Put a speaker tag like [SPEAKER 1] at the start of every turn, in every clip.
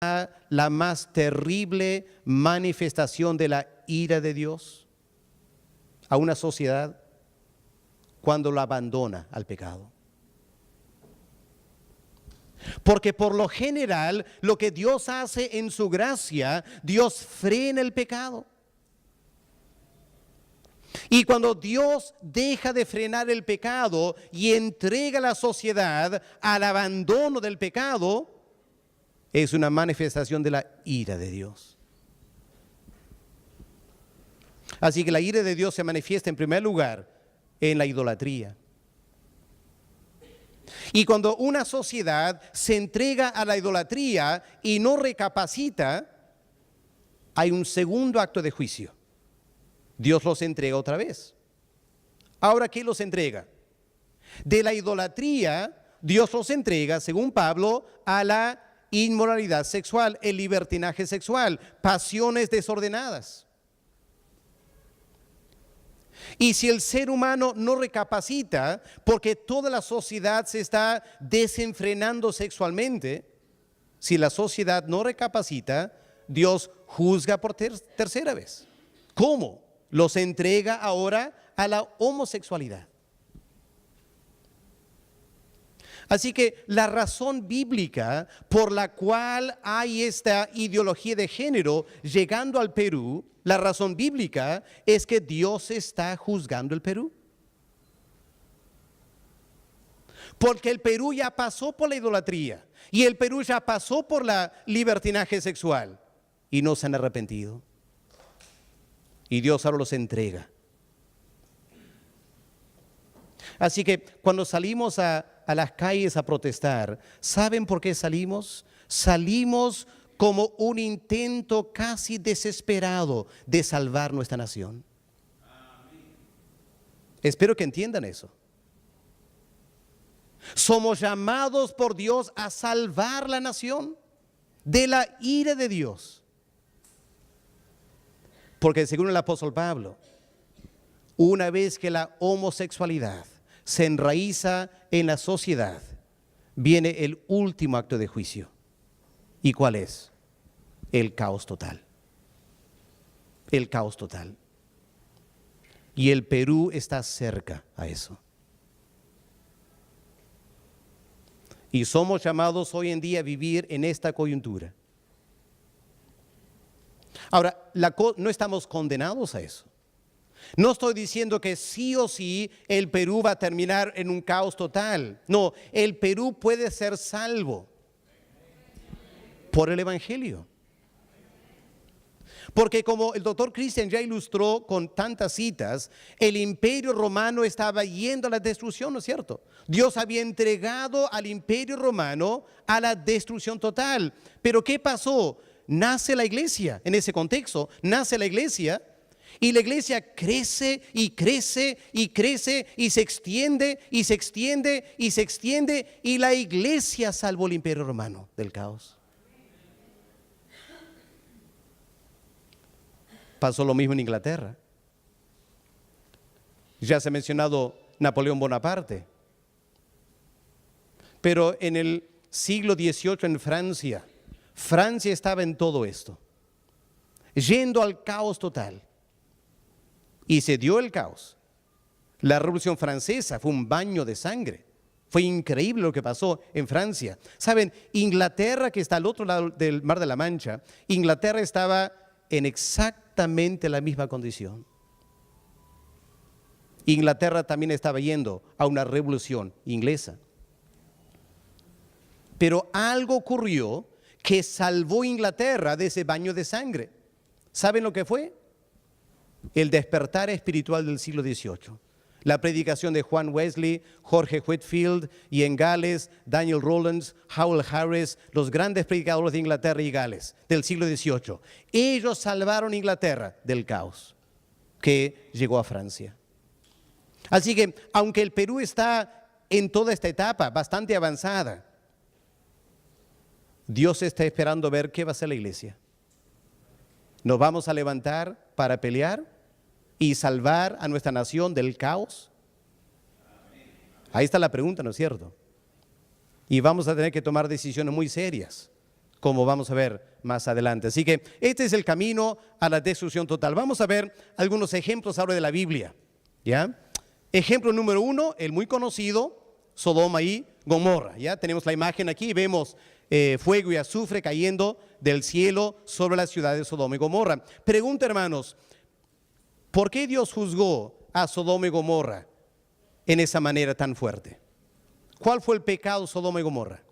[SPEAKER 1] la más terrible manifestación de la ira de Dios a una sociedad cuando la abandona al pecado. Porque por lo general, lo que Dios hace en su gracia, Dios frena el pecado. Y cuando Dios deja de frenar el pecado y entrega a la sociedad al abandono del pecado, es una manifestación de la ira de Dios. Así que la ira de Dios se manifiesta en primer lugar en la idolatría. Y cuando una sociedad se entrega a la idolatría y no recapacita, hay un segundo acto de juicio. Dios los entrega otra vez. Ahora, ¿qué los entrega? De la idolatría, Dios los entrega, según Pablo, a la inmoralidad sexual, el libertinaje sexual, pasiones desordenadas. Y si el ser humano no recapacita, porque toda la sociedad se está desenfrenando sexualmente, si la sociedad no recapacita, Dios juzga por tercera vez. ¿Cómo? Los entrega ahora a la homosexualidad. Así que la razón bíblica por la cual hay esta ideología de género llegando al Perú, la razón bíblica es que Dios está juzgando el Perú. Porque el Perú ya pasó por la idolatría y el Perú ya pasó por la libertinaje sexual y no se han arrepentido. Y Dios ahora los entrega. Así que cuando salimos a las calles a protestar, ¿saben por qué salimos? Salimos como un intento casi desesperado de salvar nuestra nación. Espero que entiendan eso. Somos llamados por Dios a salvar la nación de la ira de Dios. Porque según el apóstol Pablo, una vez que la homosexualidad se enraiza en la sociedad, viene el último acto de juicio. ¿Y cuál es? El caos total. El caos total. Y el Perú está cerca a eso. Y somos llamados hoy en día a vivir en esta coyuntura. Ahora, no estamos condenados a eso. No estoy diciendo que sí o sí el Perú va a terminar en un caos total. No, el Perú puede ser salvo por el Evangelio. Porque como el doctor Christian ya ilustró con tantas citas, el imperio romano estaba yendo a la destrucción, ¿no es cierto? Dios había entregado al imperio romano a la destrucción total. Pero ¿qué pasó? Nace la iglesia, en ese contexto, nace la iglesia y la iglesia crece y crece y crece y se extiende y se extiende y se extiende y la iglesia salvó el imperio romano del caos. Pasó lo mismo en Inglaterra. Ya se ha mencionado Napoleón Bonaparte. Pero en el siglo XVIII en Francia, Francia estaba en todo esto, yendo al caos total. Y se dio el caos. La Revolución Francesa fue un baño de sangre. Fue increíble lo que pasó en Francia. Saben, Inglaterra, que está al otro lado del Mar de la Mancha, Inglaterra estaba en exactamente la misma condición. Inglaterra también estaba yendo a una revolución inglesa. Pero algo ocurrió que salvó a Inglaterra de ese baño de sangre. ¿Saben lo que fue? El despertar espiritual del siglo XVIII. La predicación de Juan Wesley, Jorge Whitefield y en Gales, Daniel Rollins, Howell Harris, los grandes predicadores de Inglaterra y Gales del siglo XVIII. Ellos salvaron a Inglaterra del caos que llegó a Francia. Así que, aunque el Perú está en toda esta etapa bastante avanzada, Dios está esperando ver qué va a hacer la iglesia. ¿Nos vamos a levantar para pelear y salvar a nuestra nación del caos? Ahí está la pregunta, ¿no es cierto? Y vamos a tener que tomar decisiones muy serias como vamos a ver más adelante. Así que este es el camino a la destrucción total. Vamos a ver algunos ejemplos ahora de la Biblia, ¿ya? Ejemplo número 1, el muy conocido, Sodoma y Gomorra, ¿ya? Tenemos la imagen aquí, vemos fuego y azufre cayendo del cielo sobre la ciudad de Sodoma y Gomorra. Pregunta, hermanos, ¿por qué Dios juzgó a Sodoma y Gomorra en esa manera tan fuerte? ¿Cuál fue el pecado de Sodoma y Gomorra?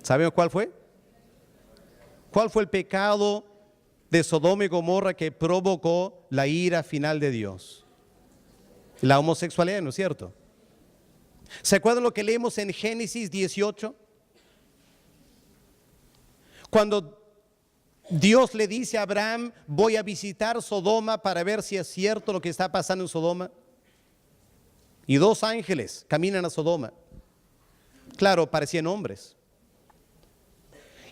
[SPEAKER 1] ¿Sabemos cuál fue? ¿Cuál fue el pecado de Sodoma y Gomorra que provocó la ira final de Dios? La homosexualidad, ¿no es cierto? ¿Se acuerdan lo que leemos en Génesis 18? Cuando Dios le dice a Abraham, voy a visitar Sodoma para ver si es cierto lo que está pasando en Sodoma. Y 2 ángeles caminan a Sodoma. Claro, parecían hombres.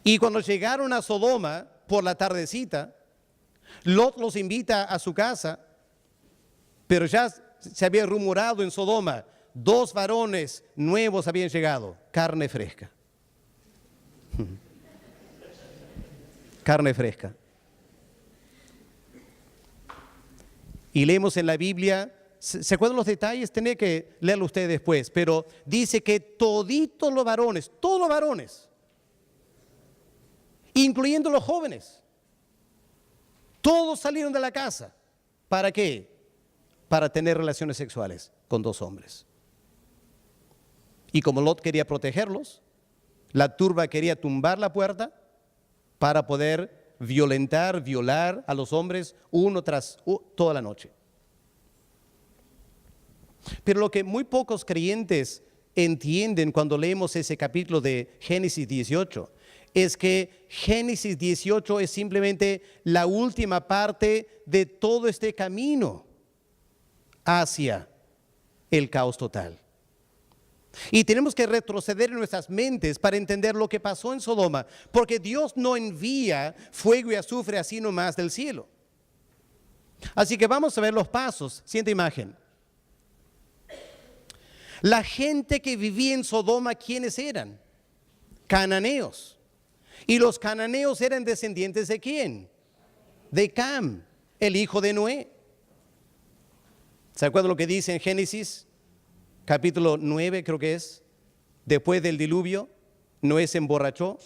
[SPEAKER 1] Y cuando llegaron a Sodoma por la tardecita, Lot los invita a su casa, pero ya se había rumorado en Sodoma, 2 varones nuevos habían llegado, carne fresca. Carne fresca. Y leemos en la Biblia, ¿se acuerdan los detalles? Tenía que leerlo ustedes después, pero dice que toditos los varones, todos los varones, incluyendo los jóvenes, todos salieron de la casa. ¿Para qué? Para tener relaciones sexuales con 2 hombres. Y como Lot quería protegerlos, la turba quería tumbar la puerta para poder violar a los hombres uno tras toda la noche. Pero lo que muy pocos creyentes entienden cuando leemos ese capítulo de Génesis 18 es que Génesis 18 es simplemente la última parte de todo este camino hacia el caos total. Y tenemos que retroceder en nuestras mentes para entender lo que pasó en Sodoma, porque Dios no envía fuego y azufre así nomás del cielo. Así que vamos a ver los pasos. Siguiente imagen. La gente que vivía en Sodoma, ¿quiénes eran? Cananeos. ¿Y los cananeos eran descendientes de quién? De Cam, el hijo de Noé. ¿Se acuerdan lo que dice en Génesis? Capítulo 9 creo que es. Después del diluvio, Noé se emborrachó,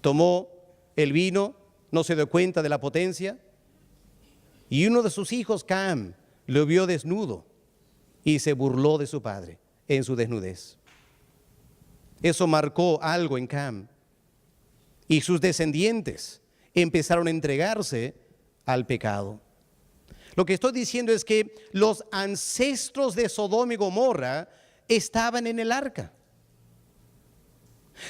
[SPEAKER 1] tomó el vino, no se dio cuenta de la potencia, y uno de sus hijos, Cam, lo vio desnudo y se burló de su padre en su desnudez. Eso marcó algo en Cam, y sus descendientes empezaron a entregarse al pecado. Lo que estoy diciendo es que los ancestros de Sodoma y Gomorra estaban en el arca.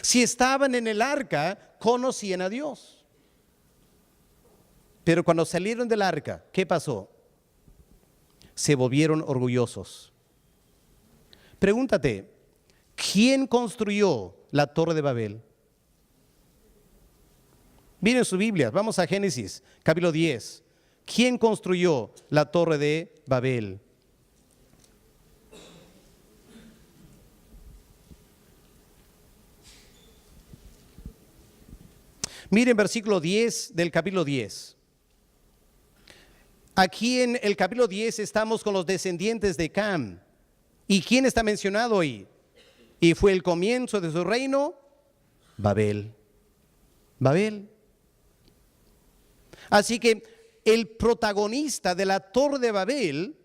[SPEAKER 1] Si estaban en el arca, conocían a Dios. Pero cuando salieron del arca, ¿qué pasó? Se volvieron orgullosos. Pregúntate, ¿quién construyó la Torre de Babel? Miren sus Biblias, vamos a Génesis, capítulo 10. ¿Quién construyó la Torre de Babel? Miren versículo 10 del capítulo 10. Aquí en el capítulo 10 estamos con los descendientes de Cam. ¿Y quién está mencionado ahí? Y fue el comienzo de su reino, Babel. Babel. Así que el protagonista de la Torre de Babel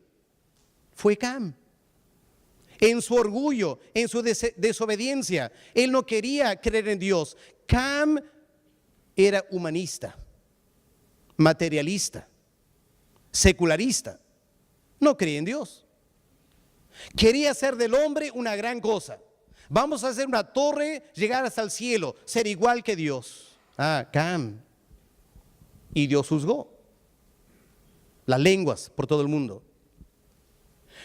[SPEAKER 1] fue Cam. En su orgullo, en su desobediencia, él no quería creer en Dios. Cam era humanista, materialista, secularista. No creía en Dios. Quería hacer del hombre una gran cosa. Vamos a hacer una torre, llegar hasta el cielo, ser igual que Dios. Cam. Y Dios juzgó las lenguas por todo el mundo.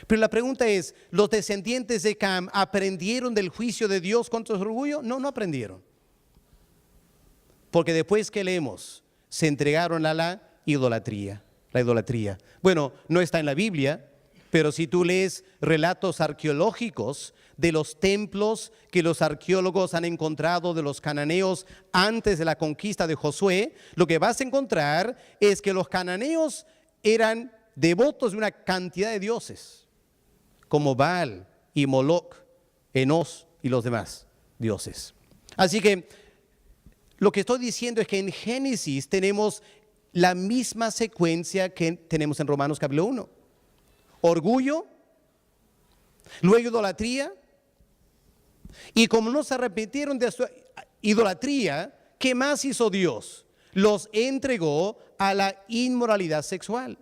[SPEAKER 1] Pero la pregunta es, ¿los descendientes de Cam aprendieron del juicio de Dios contra su orgullo? No, no aprendieron. Porque después que leemos, se entregaron a la idolatría. La idolatría. Bueno, no está en la Biblia, Pero si tú lees relatos arqueológicos de los templos que los arqueólogos han encontrado de los cananeos antes de la conquista de Josué, lo que vas a encontrar es que los cananeos eran devotos de una cantidad de dioses, como Baal y Moloch, Enos y los demás dioses. Así que lo que estoy diciendo es que en Génesis tenemos la misma secuencia que tenemos en Romanos capítulo 1. Orgullo, luego idolatría, y como no se arrepintieron de su idolatría, ¿qué más hizo Dios? Los entregó a la inmoralidad sexual.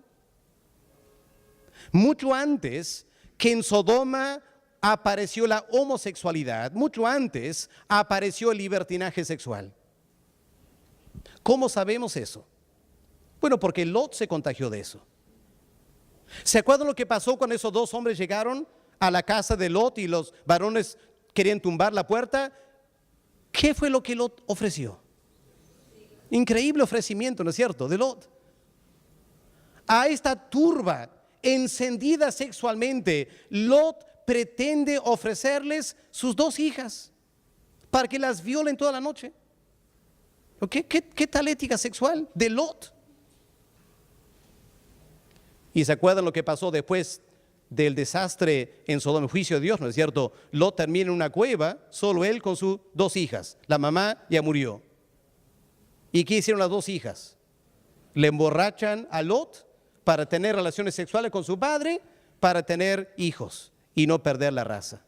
[SPEAKER 1] Mucho antes que en Sodoma apareció la homosexualidad, mucho antes apareció el libertinaje sexual. ¿Cómo sabemos eso? Bueno, porque Lot se contagió de eso. ¿Se acuerdan lo que pasó cuando esos dos hombres llegaron a la casa de Lot y los varones querían tumbar la puerta? ¿Qué fue lo que Lot ofreció? Increíble ofrecimiento, ¿no es cierto?, de Lot. A esta turba encendida sexualmente, Lot pretende ofrecerles sus dos hijas para que las violen toda la noche. ¿Qué tal ética sexual de Lot? Y se acuerdan lo que pasó después del desastre en Sodoma, el juicio de Dios, ¿no es cierto? Lot termina en una cueva, solo él con sus dos hijas. La mamá ya murió. ¿Y qué hicieron las dos hijas? Le emborrachan a Lot para tener relaciones sexuales con su padre, para tener hijos y no perder la raza.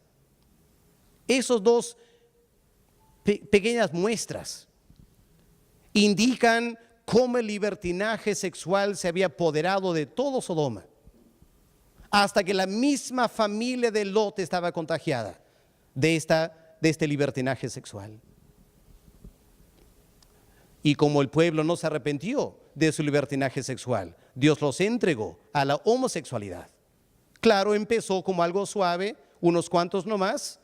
[SPEAKER 1] Esos dos pequeñas muestras indican cómo el libertinaje sexual se había apoderado de todo Sodoma, hasta que la misma familia de Lot estaba contagiada de este libertinaje sexual. Y como el pueblo no se arrepintió de su libertinaje sexual, Dios los entregó a la homosexualidad. Claro, empezó como algo suave, unos cuantos nomás,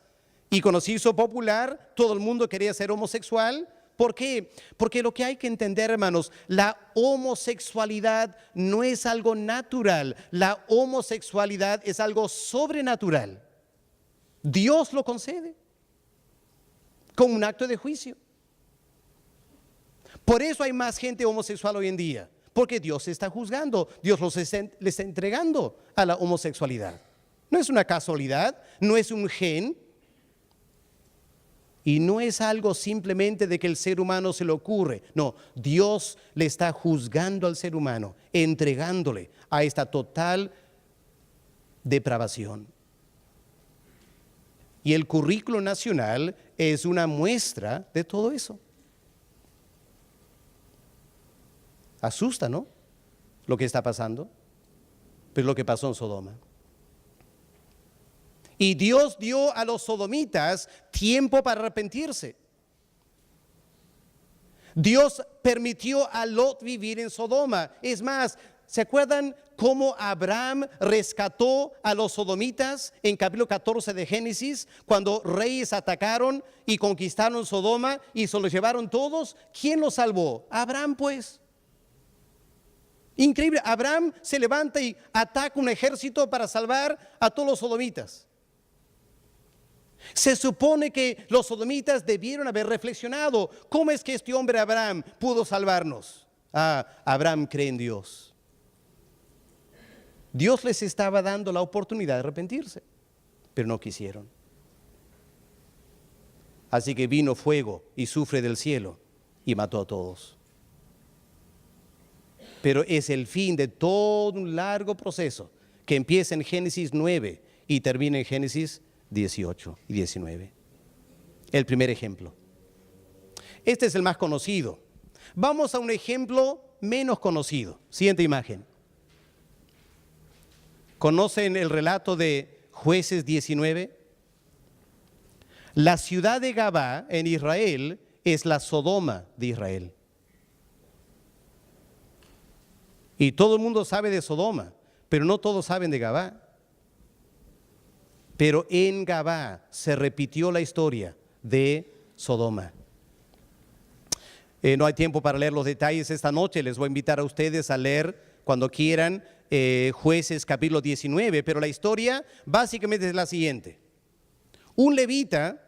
[SPEAKER 1] y cuando se hizo popular, todo el mundo quería ser homosexual. ¿Por qué? Porque lo que hay que entender, hermanos, la homosexualidad no es algo natural, la homosexualidad es algo sobrenatural. Dios lo concede con un acto de juicio. Por eso hay más gente homosexual hoy en día, porque Dios está juzgando, Dios les está entregando a la homosexualidad. No es una casualidad, no es un gen. Y no es algo simplemente de que el ser humano se le ocurre. No, Dios le está juzgando al ser humano, entregándole a esta total depravación. Y el currículo nacional es una muestra de todo eso. Asusta, ¿no?, lo que está pasando. Pero lo que pasó en Sodoma. Y Dios dio a los sodomitas tiempo para arrepentirse. Dios permitió a Lot vivir en Sodoma. Es más, ¿se acuerdan cómo Abraham rescató a los sodomitas en capítulo 14 de Génesis? Cuando reyes atacaron y conquistaron Sodoma y se los llevaron todos. ¿Quién los salvó? Abraham, pues. Increíble, Abraham se levanta y ataca un ejército para salvar a todos los sodomitas. Se supone que los sodomitas debieron haber reflexionado: ¿cómo es que este hombre Abraham pudo salvarnos? Abraham cree en Dios. Dios les estaba dando la oportunidad de arrepentirse, pero no quisieron. Así que vino fuego y azufre del cielo y mató a todos. Pero es el fin de todo un largo proceso que empieza en Génesis 9 y termina en Génesis 18 y 19. El primer ejemplo. Este es el más conocido. Vamos a un ejemplo menos conocido. Siguiente imagen. ¿Conocen el relato de Jueces 19? La ciudad de Gabá en Israel es la Sodoma de Israel. Y todo el mundo sabe de Sodoma, pero no todos saben de Gabá. Pero en Gabá se repitió la historia de Sodoma. No hay tiempo para leer los detalles esta noche. Les voy a invitar a ustedes a leer cuando quieran Jueces capítulo 19, pero la historia básicamente es la siguiente. Un levita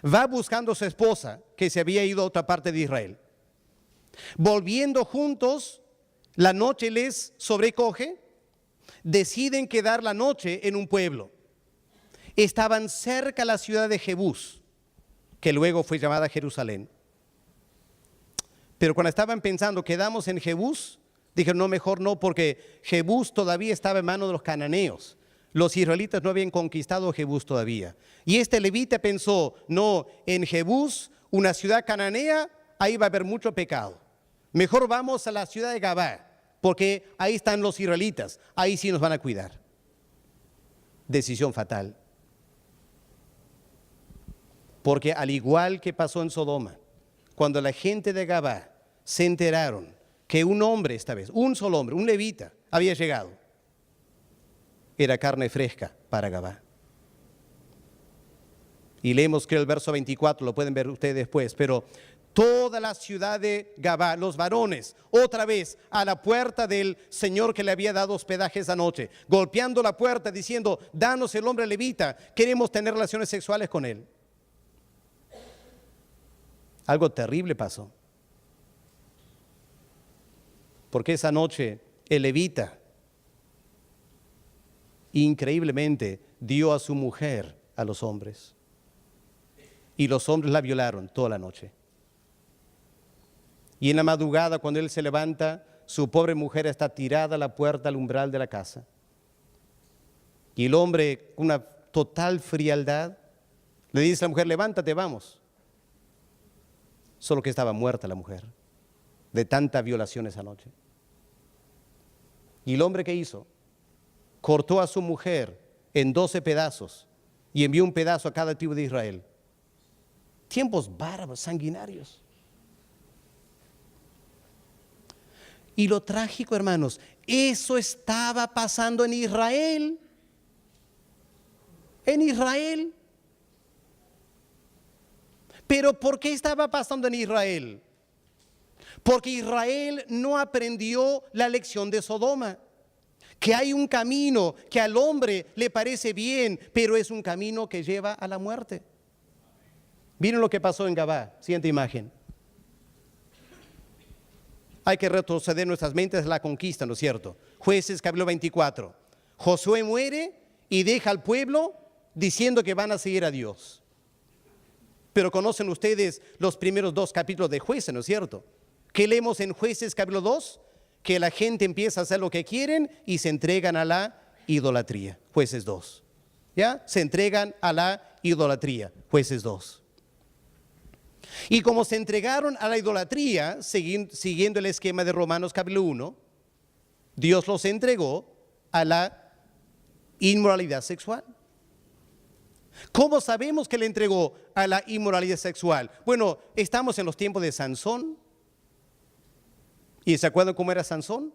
[SPEAKER 1] va buscando a su esposa que se había ido a otra parte de Israel. Volviendo juntos, la noche les sobrecoge, deciden quedar la noche en un pueblo. Estaban cerca de la ciudad de Jebús, que luego fue llamada Jerusalén. Pero cuando estaban pensando, quedamos en Jebús, dijeron, no, mejor no, porque Jebús todavía estaba en manos de los cananeos. Los israelitas no habían conquistado Jebús todavía. Y este levita pensó, no, en Jebús, una ciudad cananea, ahí va a haber mucho pecado. Mejor vamos a la ciudad de Gabá, porque ahí están los israelitas, ahí sí nos van a cuidar. Decisión fatal. Porque al igual que pasó en Sodoma, cuando la gente de Gabá se enteraron que un hombre esta vez, un solo hombre, un levita, había llegado, era carne fresca para Gabá. Y leemos que el verso 24, lo pueden ver ustedes después, pero toda la ciudad de Gabá, los varones, otra vez a la puerta del Señor que le había dado hospedaje esa noche, golpeando la puerta diciendo, danos el hombre levita, queremos tener relaciones sexuales con él. Algo terrible pasó. Porque esa noche el levita increíblemente dio a su mujer a los hombres. Y los hombres la violaron toda la noche. Y en la madrugada, cuando él se levanta, su pobre mujer está tirada a la puerta, al umbral de la casa. Y el hombre, con una total frialdad, le dice a la mujer, levántate, vamos. Solo que estaba muerta la mujer de tanta violación esa noche. Y el hombre, ¿qué hizo? Cortó a su mujer en 12 pedazos y envió un pedazo a cada tribu de Israel. Tiempos bárbaros, sanguinarios. Y lo trágico, hermanos, eso estaba pasando en Israel. En Israel. Pero ¿por qué estaba pasando en Israel? Porque Israel no aprendió la lección de Sodoma. Que hay un camino que al hombre le parece bien, pero es un camino que lleva a la muerte. Miren lo que pasó en Gabá, siguiente imagen. Hay que retroceder nuestras mentes a la conquista, ¿no es cierto? Jueces capítulo 24. Josué muere y deja al pueblo diciendo que van a seguir a Dios. Pero conocen ustedes los primeros 2 capítulos de Jueces, ¿no es cierto? ¿Qué leemos en Jueces capítulo 2? Que la gente empieza a hacer lo que quieren y se entregan a la idolatría. Jueces 2. ¿Ya? Se entregan a la idolatría. Jueces 2. Y como se entregaron a la idolatría, siguiendo el esquema de Romanos capítulo 1, Dios los entregó a la inmoralidad sexual. ¿Cómo sabemos que le entregó a la inmoralidad sexual? Bueno, estamos en los tiempos de Sansón. ¿Y se acuerdan cómo era Sansón?